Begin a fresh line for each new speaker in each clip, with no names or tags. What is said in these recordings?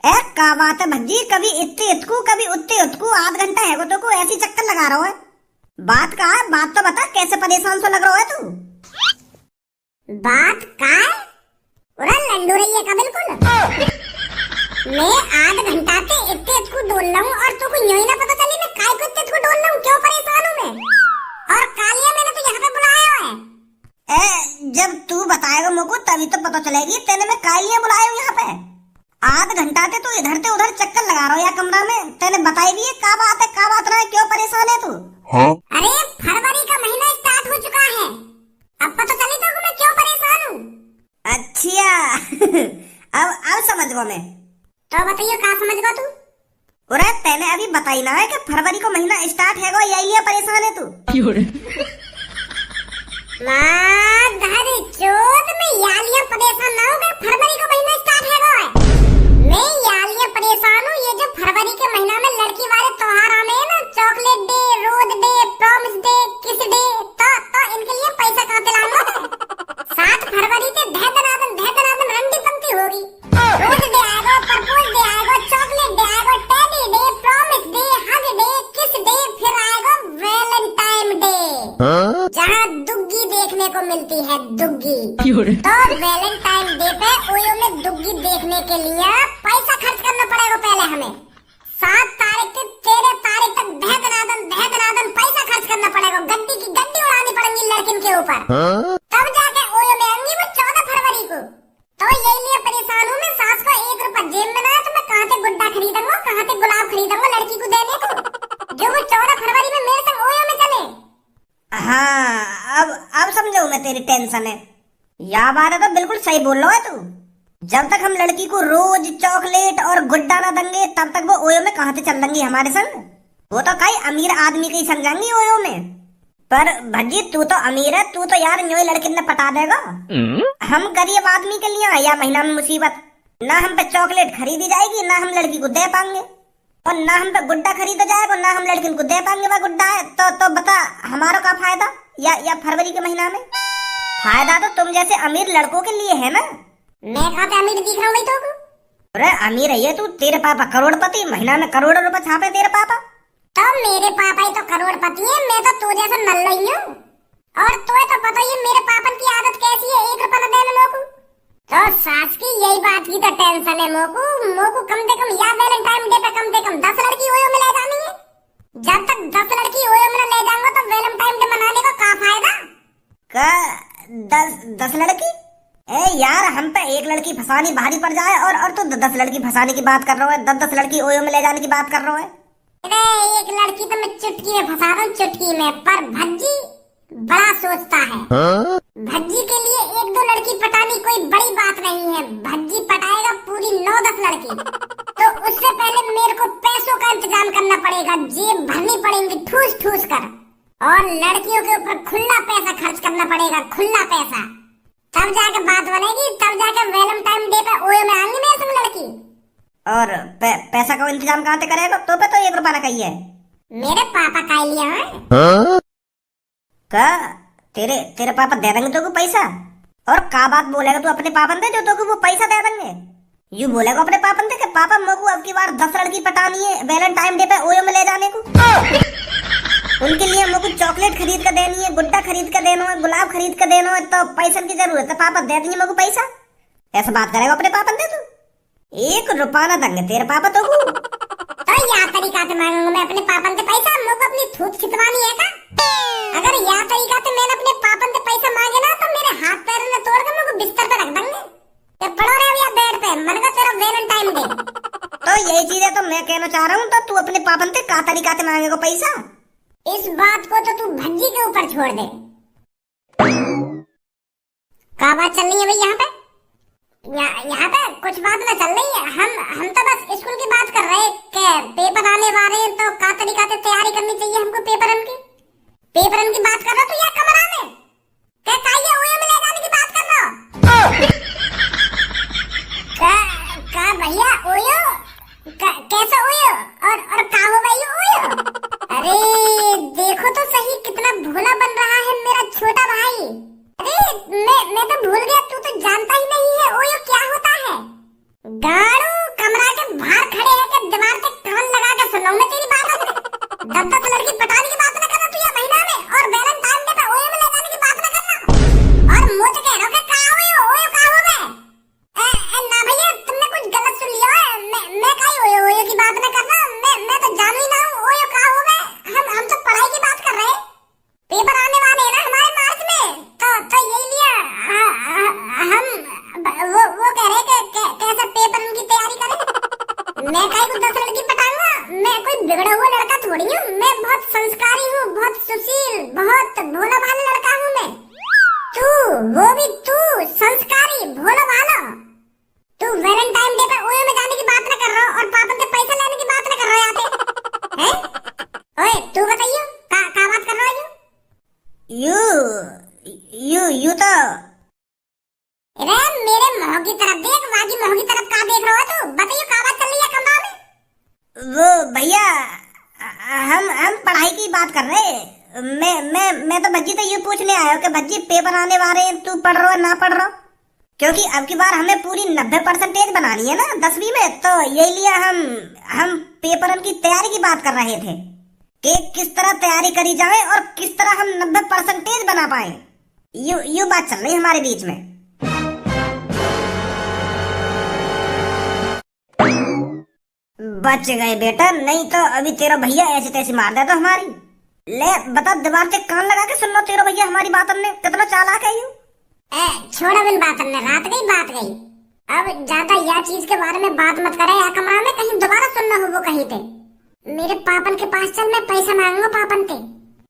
ए का बात है भज्जी, कभी इतने इतकू कभी उतने उतकू, आध घंटा है तो को ऐसी चक्कर लगा रहा है। बात का है, बात तो बता, कैसे परेशान सा लग रहा है तू?
बात का है? उरा लल्लू रही है का बिल्कुल। मैं आध घंटा से इतने इतकू डोल रहा हूँ और तुमको यूं ही ना पता चली मैं काय को इतने इतकू डोल रहा हूँ, क्यों परेशान हूँ मैं? और कालिया मैंने तो यहाँ पे बुलाया है।
जब तू बताएगा मुझको तभी तो पता चलेगी तेने मैं काय लिए बुलाया हूँ यहाँ पे। आध घंटा से तू इधर से उधर चक्कर लगा रहा हो या कमरा में, तेने बताई भी है का बात है, का बात रहा है, क्यों परेशान है तू?
हाँ?
अरे फरवरी का महीना स्टार्ट हो चुका है, अब पता चली तो मैं क्यों परेशान हूँ।
अच्छा अब समझ गो मैं।
तो बताइए कहाँ समझ गो तू?
अरे तेने अभी बताई ना है कि फरवरी को महीना स्टार्ट है, यही लिए परेशान है तू?
माधर चोद में यालियां परेशान ना हो गए, फरवरी का महीना स्टार्ट है। मैं यालियां परेशान हूँ, ये जो फरवरी के महीना में लड़की वाले त्योहार आने हैं ना, chocolate day, rose day, promise day, kiss day, तो इनके लिए पैसा कहाँ से लाना है? 7 फरवरी से धै दनादन रंडी पंक्ति होगी। रोज डे आएगा, प्रपोज डे आएगा, चॉकलेट डे आएगा, teddy day, promise day, hug day, kiss day, फिर आएगा वैलेंटाइन डे, जहाँ दुग्गी देखने को मिलती है, दुग्गी। तो वैलेंटाइन डे पे ओयो में दुग्गी देखने के लिए पैसा खर्च करना पड़ेगा पहले हमें। 7 तारीख से 13 तारीख तक धै दनादन पैसा खर्च करना पड़ेगा, गड्डी की गड्डी उड़ानी पड़ेगी लड़किन के ऊपर। तब जाके ओयो में आएंगी वो 14 फरवरी को। तो यही लिए परेशान हूँ मैं, सास को 1 रुपया जेब में ना है तो मैं कहाँ से गुड्डा खरीदूंगा, कहाँ से गुलाब खरीदूंगा लड़की को देने को, जो वो 14 फरवरी में मेरे संग ओयो में चले।
हाँ अब समझो मैं तेरी टेंशन है। या बात है तो बिल्कुल सही बोल रहा है तू। जब तक हम लड़की को रोज चॉकलेट और गुड्डा ना देंगे तब तक वो ओयो में कहाँ से चल देंगी हमारे संग? वो तो कई अमीर आदमी के ही समझेंगी ओयो में। पर भज्जी तू तो अमीर है, तू तो यार न्यू लड़की ने पटा देगा। हम गरीब आदमी के लिए या महीना में मुसीबत, ना हम पे चॉकलेट खरीदी जाएगी, ना हम लड़की को दे पाएंगे, और ना हम पे गुड्डा खरीदा जाएगा, ना हम लड़की को दे पाएंगे। वह गुड्डा है तो बता हमारा क्या फायदा? या फरवरी के महीना में फायदा तो तुम जैसे अमीर लड़कों के लिए है ना।
मैं कहाँ पे अमीर दिख रहा हूँ तो?
अरे अमीर है ये तू, तेरे पापा करोड़पति, महीना में करोड़ों रुपए छापे तेरे पापा।
तो मेरे पापा ही तो करोड़पति है, मैं तो तू जैसा नल्ला ही हूँ। और तुम्हें तो पता ही मेरे पापन की आदत कैसी है, 1 रुपया न देने मोकू। तो सास की यही बात की तो टेंशन है मोकू कम से कम या वैलेंटाइन डे पे कम से कम 10 लड़की ओयो में ले जानी है। जब तक 10 लड़की ओयो में ले जाऊंगा तो वैलेंटाइन डे मनाने का क्या फायदा?
का 10 लड़की? ए यार हम पे एक लड़की फंसानी भारी पड़ जाए और तू 10 लड़की फंसाने की बात कर रहा है, 10 लड़की ओयो में ले जाने की बात कर रहा है।
अरे एक लड़की तो मैं चुटकी में फंसा रहा हूँ, चुटकी में, पर भज्जी बड़ा सोचता है। भज्जी के लिए 1-2 लड़की पटानी कोई बड़ी बात नहीं है, भज्जी पटाएगा पूरी 9-10 लड़की। तो उससे पहले मेरे को पैसों का इंतजाम करना पड़ेगा, जेब भरनी पड़ेगी ठूस ठूस कर, और लड़कियों के ऊपर खुला पैसा खर्च करना पड़ेगा, खुला पैसा। तब जाके बात बनेगी, तब जाके वैलेंटाइन डे पे ओयो में आएंगी मेरे संग लड़की।
और पैसा का इंतजाम कहाँ से करेगा? तो पे तो 1 रुपया ना कही है।
मेरे पापा का लिया है
का तेरे पापा दे देंगे तो को पैसा? और का बात बोलेगा तू अपने पापन दे जो तो को वो पैसा दे देंगे? यू बोलेगा अपने पापन दे कि पापा मेरे अब की बार 10 लड़की पटानी है वैलेंटाइन डे पे ओयो में ले जाने को। उनके लिए मेरे को चॉकलेट खरीद कर देनी है, गुड्डा खरीद कर देना है, गुलाब खरीद कर देना है, तो पैसा की जरूरत है, पापा दे देंगे मेरे को पैसा। ऐसा बात करेगा अपने पापन दे तू? 1 रुपया ना देंगे तेरे पापा तो
या तरीका से मांगूंगा मैं अपने पापन से पैसा, मुझको अपनी थूक छितवानी है का? अगर या तरीका से मैंने अपने पापन से पैसा मांगे ना तो मेरे हाथ पैर ने तोड़ कर मुझको बिस्तर पे रख देंगे। ये पड़ो रहे या बेड पे, मन का तेरा वैलेंटाइन डे।
तो यही चीज है तो मैं कहना चाह रहा हूँ, तो तू अपने पापन से का तरीका से मांगेगा पैसा?
इस बात को तो तू भज्जी के ऊपर छोड़ दे। क्या बात चल रही है भाई यहाँ पे? यहाँ पे कुछ बात ना चल रही है, हम तो बस स्कूल की बात कर रहे हैं कि पेपर आने वाले हैं तो का तरीका से तैयारी करनी चाहिए हमको पेपरन की बात कर रहा तू या कमरा में क्या ओयो में ले जाने की बात कर रहा? का भैया ओयो कैसा ओयो और का हो भाई ओयो? अरे देखो तो सही कितना भोला बन रहा है मेरा छोटा भाई। अरे मैं तो भूल गया, तू तो जानता ही नहीं है ओयो क्या होता है। गाड़ू कमरा के
यू यू तो
अरे मेरे मुंह की तरफ देख, बाकी मुंह की तरफ कहाँ देख रहा हो तू? बताइए कहाँ बात चल रही है कमरा में?
वो भैया, हम पढ़ाई की बात कर रहे हैं। मैं तो भज्जी तो ये पूछने आया हूँ कि भज्जी पेपर आने वाले हैं, तू पढ़ रहा है ना पढ़ रहा? क्योंकि अब की बार हमें पूरी 90% बनानी है ना 10वीं में, तो यही लिए हम पेपर की तैयारी की बात कर रहे थे कि किस तरह तैयारी करी जाए और किस तरह हम 90% बना पाए। यू बात चल रही है हमारे बीच में। बच गए बेटा, नहीं तो अभी तेरा भैया ऐसे तैसे मार देता हमारी। ले बता, दीवार से कान लगा के सुन लो तेरा भैया हमारी बात, हमने कितना चालाक है यू।
छोड़ बिन बात, हमने रात गई। अब ज्यादा यह चीज के बारे में बात मत करे या कमरा में कहीं दोबारा सुनना हो वो कहीं पे। मेरे पापन के पास चल, मैं पैसा मांगूंगा पापन से।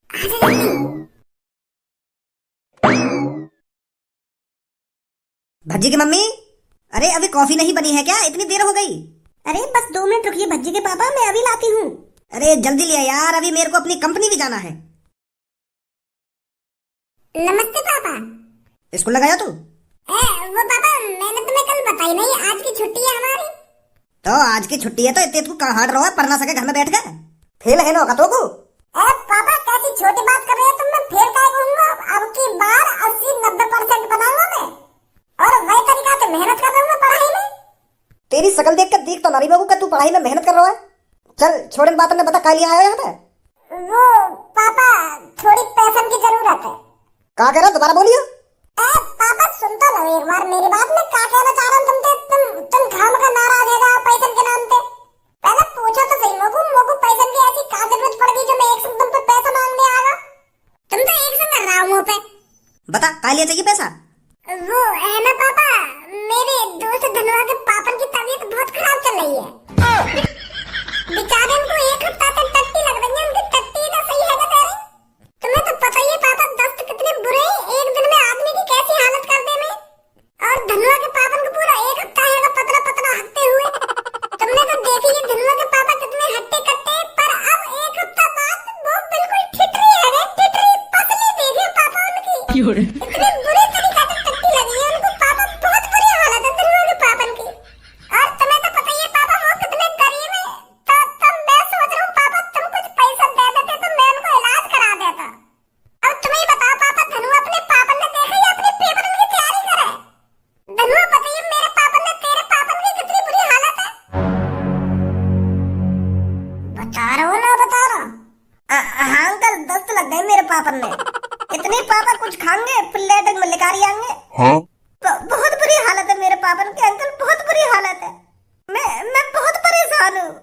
आजा जल्दी।
भज्जी की मम्मी, अरे अभी कॉफी नहीं बनी है क्या? इतनी देर हो गई। अरे बस 2 मिनट रुकिए भज्जी के पापा, मैं अभी लाती हूँ। अरे जल्दी लिया यार, अभी मेरे को अपनी कंपनी भी जाना है।
नमस्ते पापा।
स्कूल लगाया तू?
वो पापा मैंने तुम्हें कल बताई नहीं, आज की छुट्टी है हमारी।
तो आज की छुट्टी है तो इतने तू कहाँ हाट रहा है? पढ़ ना सके घर में बैठ गए? फेल है ना होगा तो को?
पापा कैसी छोटी बात कर रहे हो तुम? मैं फेल काहे कहूंगा? अब की बार 80-90% बनाऊंगा मैं, और वही तरीका से मेहनत कर रहा हूँ पढ़ाई में।
तेरी शकल देख कर देख तो नारी बाबू का तू पढ़ाई में मेहनत कर रहा है। चल छोड़ इन बातों ने, बता क्या लिया आया यहाँ पे?
वो पापा थोड़ी पैसे की जरूरत है।
क्या कह रहा, दोबारा बोलियो।
पापा सुन तो लो एक बार मेरी बात। मैं क्या कहना चाह रहा हूँ तुम खाम का नाराज है पैसे के नाम पे। पहले पूछो तो सही, मोगू पैसे की ऐसी क्या जरूरत पड़ गई जो मैं एक संग तुम पे पैसा मांगने आ रहा? तुम तो एक संग कर रहा हूँ मुँह पे।
बता क्या लिया चाहिए पैसा?
वो है ना पापा, मेरे दोस्त धनवा के पापन की तबीयत बहुत खराब चल रही है। बेचारे उनको 1 हफ्ता तक टट्टी लग रही है। उनकी टट्टी तो सही है क्या तेरी? तुम्हें तो पता ही है पापा दस्त कितने बुरे हैं, एक दिन में आदमी की कैसी हालत कर देने। और धनवा के पापन को पूरा 1 हफ्ता है पतला पतला हटते हुए। तुमने तो देखी है धनवा के पापा कितने हट्टे कट्टे, पर अब 1 हफ्ता बाद वो बिल्कुल ठिठरी है, ठिठरी पतली देखे पापा उनकी। इतने बुरे तरीके से टट्टी लगी है उनको पापा, बहुत बुरी हालत है धनवा के पापन की। और तुम्हें तो पता ही है पापा वो कितने गरीब है। तो मैं सोच रहा हूँ पापा तुम कुछ पैसा दे देते तो मैं उनको इलाज करा देता। अब तुम्हें बताओ पापा, धनु अपने पापन ने देखा या अपने पेपर की तैयारी करे? धनु बताइए मेरे पापन ने तेरे पापन की कितनी बुरी हालत है? बता रहा हो ना बता रहा?
हाँ अंकल, दस्त लग गए मेरे पापन ने। इतने पापा कुछ खाएंगे फिर लेटक में लेकर आएंगे।
हाँ?
बहुत बुरी हालत है मेरे पापन की अंकल, बहुत बुरी हालत है। मैं बहुत परेशान हूँ।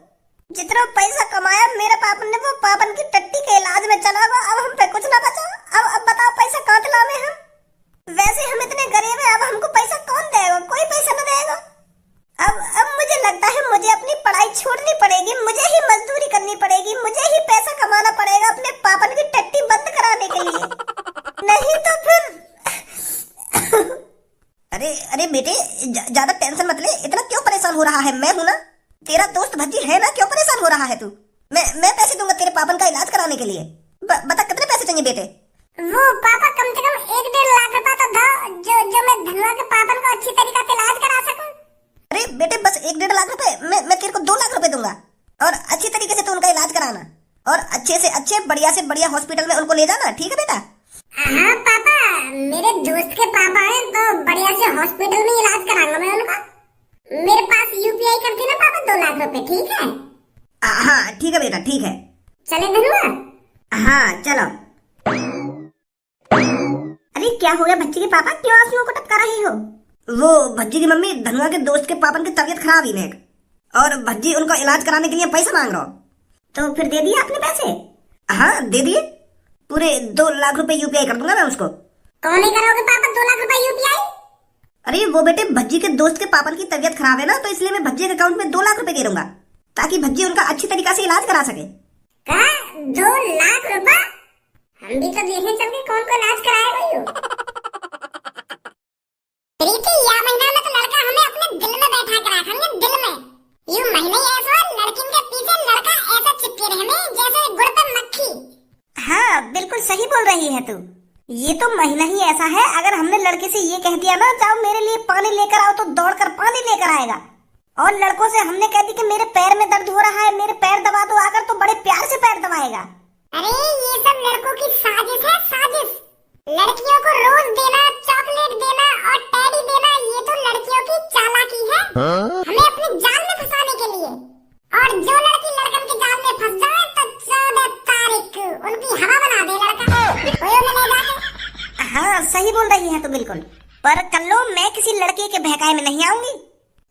जितना पैसा कमाया मेरे पापन ने वो पापन की टट्टी के इलाज में चला गया, अब हम पे कुछ ना बचा। अब बताओ पैसा कहाँ से लावे हम? वैसे हम इतने गरीब हैं, अब हमको पैसा कौन देगा? कोई पैसा न देगा। अब मुझे लगता है मुझे अपनी पढ़ाई छोड़नी पड़ेगी, मुझे ही मजदूरी करनी पड़ेगी, मुझे ही पैसा कमाना पड़ेगा अपने पापन की टट्टी बंद कराने के लिए, नहीं तो फिर अरे बेटे ज्यादा टेंशन मत ले, इतना क्यों परेशान हो रहा है? मैं हूं ना, तेरा दोस्त भज्जी है ना, क्यों परेशान हो रहा है तू? मैं पैसे दूंगा तेरे पापन का इलाज कराने के लिए। बता कितने पैसे चाहिए बेटे?
वो पापा कम से कम 1-1.5 लाख रुपया तो दो, जो मैं धनवा के पापन को अच्छी तरीके से इलाज करा सकूं।
अरे बेटे बस 1-1.5 लाख रुपए, मैं तेरे को 2 लाख रुपए दूंगा, और अच्छी तरीके से तू उनका इलाज कराना, और अच्छे से अच्छे बढ़िया से बढ़िया हॉस्पिटल में उनको ले जाना, ठीक है बेटा?
हाँ पापा, मेरे दोस्त के पापा हैं तो बढ़िया से हॉस्पिटल में इलाज कराऊंगा मैं उनका। मेरे पास यूपीआई कर देना पापा 2 लाख रुपए, ठीक है?
हाँ ठीक है बेटा, ठीक है।
चले धनुआ?
हाँ चलो। अरे क्या हो गया भज्जी के पापा, क्यों आंसुओं को टपका रही हो? वो भज्जी की मम्मी धनुआ के दोस्त के पापन की तबीयत खराब ही है, और भज्जी उनका इलाज कराने के लिए पैसा मांग रहा हो। तो फिर दे दिए आपने पैसे? हाँ दे दिए, पूरे 2 लाख रुपए यूपीआई कर दूंगा मैं उसको।
कौन ही करोगे पापा 2 लाख रुपए यूपीआई?
अरे वो बेटे भज्जी के दोस्त के पापन की तबीयत खराब है ना, तो इसलिए मैं भज्जी के अकाउंट में 2 लाख रुपए दे दूंगा, ताकि भज्जी उनका अच्छी तरीके से इलाज करा सके।
क्या 2 लाख रुपए? हम भी तो देखें चल के कौन को इलाज कराएगा यू। प्रीति या महीना में तो लड़का हमें अपने दिल में बैठा कर रखेंगे, दिल में। यूं महीने ऐसा लड़किन के पीछे लड़का ऐसा चिपके रहने जैसे गुड़ पे मक्खी।
हाँ बिल्कुल सही बोल रही है तू। ये तो महीना ही ऐसा है, अगर हमने लड़के से ये कह दिया ना जाओ मेरे लिए पानी लेकर आओ, तो दौड़कर पानी लेकर आएगा। और लड़कों से हमने कह दी कि मेरे पैर में दर्द हो रहा है, मेरे पैर दबा दो आकर, तो बड़े प्यार से पैर दबाएगा।
अरे ये सब लड़कों की साजिश है, साजिश। लड़कियों को रोज देना, चॉकलेट देना और टेडी देना, ये तो लड़कियों की चालाकी है, हमें अपने जाल में फंसाने के लिए। और जो लड़की लड़कन के जाल में फंस जाए तो 14 तारीख उनकी हवा बना दे लड़का, ओयो में ले जाके।
हाँ सही बोल रही है तो बिल्कुल, पर कल्लो मैं किसी लड़के के बहकाए में नहीं आऊंगी।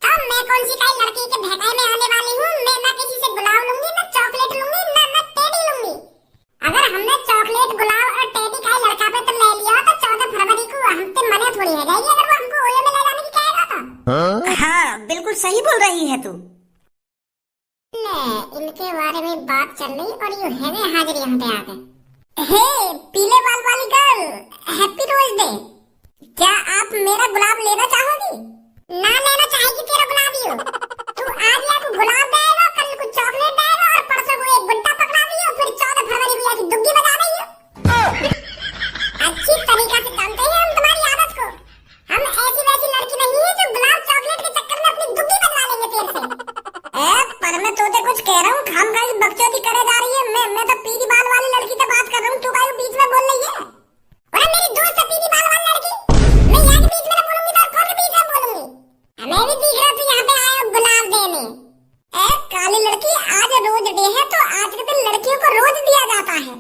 तो मैं कौन सी काई लड़की के बहकाए में आने वाली हूँ? मैं ना किसी से गुलाब लूंगी, ना चॉकलेट लूंगी, ना टेडी लूंगी। अगर हमने चॉकलेट, गुलाब और टेडी का लड़का पे तो ले लिया तो 14 फरवरी को हम पे मने थोड़ी है जाएगी अगर वो हमको ओयो में ले जाने की कहेगा तो।
हाँ बिल्कुल सही बोल रही है तू।
इनके बारे में बात चल रही और यूं है हाजिर यहाँ पे आ गए। हे पीले बाल वाली गर्ल, हैप्पी रोज डे। क्या आप मेरा गुलाब लेना चाहोगी? ना लेना चाहेगी तेरा गुलाब ही हो। तू आज या को गुलाब देगा, कल को चॉकलेट देगा और परसों को एक गुड्डा पकड़ा दियो, फिर 14 फरवरी को आके दुग्गी बजा रही हो। अच्छी तरीका से जानते हैं हम तुम्हारी आदत को। हम ऐसी वैसी लड़की नहीं है जो गुलाब चॉकलेट के चक्कर में अपनी दुग्गी बदला लेंगे तेरे से। पर मैं तोते कुछ कह रहा हूँ, खाम खाई बकचोदी करे जा रही है। मैं तो पीली बाल वाली लड़की से बात कर रहा हूँ, तू काहे बीच में बोल रही है? अरे मेरी दोस्त है पीली बाल वाली लड़की, मैं यहाँ के बीच में ना बोलूंगी तो कौन के बीच में बोलूंगी? हमें भी दिख रहा तू यहाँ पे आया गुलाब देने। काली लड़की, आज रोज डे है तो आज के दिन लड़कियों को रोज दिया जाता है।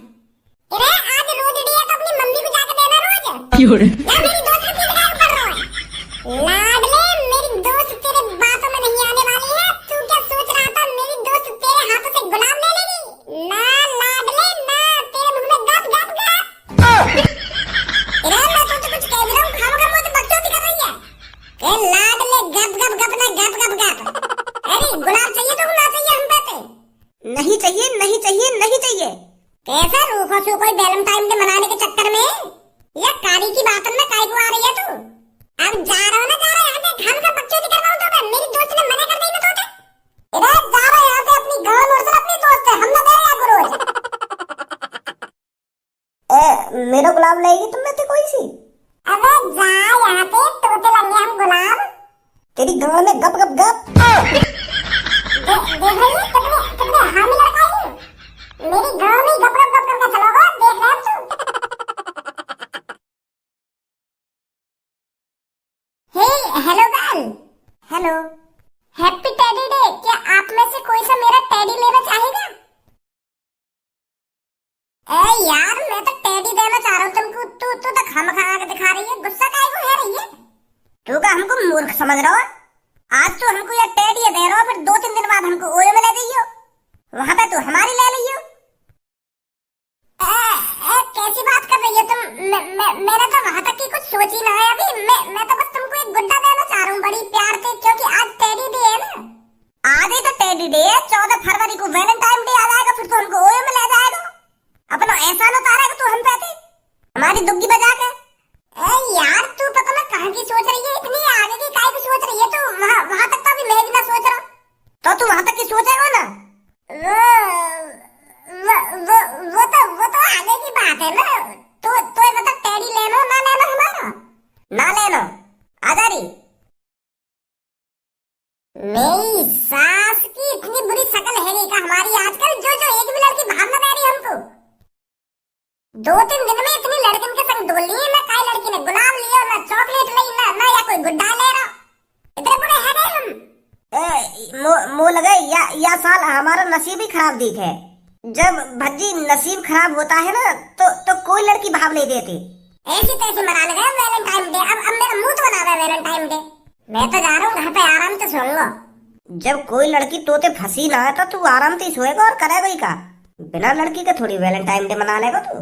अरे आज रोज डे है तो अपनी मम्मी को जाके देना रोज। या मेरी दोस्त के पीछे काम कर रहा है? लाडले मेरी दोस्त तेरे बातों में नहीं आने वाली है। तू क्या सोच रहा था मेरी दोस्त तेरे हाथों से गुलाब ले लेगी? ना लाडले ना, तेरे मुंह में गप गप गप। अरे मैं तो कुछ कह भी रहा हूँ, खामोखा मुझे बकचोदी कर रही है। लाडले गप गप गप ना गप गप गप। अरे गुलाब चाहिए तो ना चाहिए हम पे?
नहीं चाहिए नहीं चाहिए नहीं चाहिए।
कैसा रूखो सू कोई वैलेंटाइन डे मनाने के चक्कर में या कारी की बातन में काय को आ रही है तू? अब जा रहा हूँ ना, जा रहा यहाँ से, हम का बकचोदी करवाऊँ तो मैं? मेरी दोस्त ने मना कर दी ना तोते। इधर जा रहा यहाँ से, अपनी गाँव मोड़ से अपनी दोस्त है, हम ना दे रहे आपको रोज।
मेरा गुलाब लेगी तुम में से कोई सी?
अबे जा यहाँ पे, तोते लगे हम गुलाब।
तेरी गाँव में गप गप गप।
देख रही कितने हामी लड़का है। मेरी गाँव में गप गप गप करके चलोगा, देख रहे हैं तू। Hello girl.
Hello.
Happy teddy day. क्या आप में से कोई सा मेरा टेडी लेना चाहेगा? यार मैं तो टेडी देना चाह रहा हूँ तुमको, तू तो खामखा आके दिखा रही है, गुस्सा काहे को है रही है?
तू का हमको मूर्ख समझ रहा है? आज तो हमको ये टेडी दे रहा हो, फिर 2-3 दिन बाद हमको ओयो में ले जाइयो, वहाँ पे तू हमारी ले लियो।
कैसी बात कर रही है तुम? मैंने तो वहाँ तक की कुछ सोची ना है अभी। मैं तो बस तुमको एक गुड्डा देना चाह रहा हूँ बड़ी प्यार से, क्योंकि आज टेडी डे है ना।
आज ही तो टेडी डे है, 14 फरवरी को वैलेंटाइन डे आ जाएगा, फिर तो हमको ओयो में ले जाएगा। अपना एहसान उतारेगा तू हम पे हमारी दुग्गी बजा के। यार तू पता ना कहाँ की सोच रही है, इतनी आगे की काहे की सोच रही है तू? वहाँ तक तो अभी मैं भी ना सोच रहा, तो तू वहाँ तक की सोचेगा ना?
वो तो आगे की बात है ना। तो मतलब टेडी लेना ना लेना हमारा?
ना लेना। आजा रही
मेरी सास की इतनी बुरी शकल है नहीं का हमारी आजकल, जो एक भी लड़की भाव ना दे रही हमको। 2-3 दिन में इतनी लड़किन के संग डोल ली है, ना काई लड़की ने गुलाब लिया, ना चॉकलेट ली, ना या कोई गुड्डा ले रहा। इतने बुरे हैं हम।
मो लगे या साल हमारा नसीब ही खराब दिख है। जब भज्जी नसीब खराब होता है ना तो कोई लड़की भाव नहीं देती।
ऐसी तैसी मना लगा वैलेंटाइन डे। अब मेरा मुंह तो बना रहा है वैलेंटाइन डे। मैं तो जा रहा हूँ घर पे आराम से सोऊंगा।
जब कोई लड़की तोते फंसी ना तो तू आराम से सोएगा और करेगा ही का, बिना लड़की के थोड़ी वैलेंटाइन डे मना लेगा तू।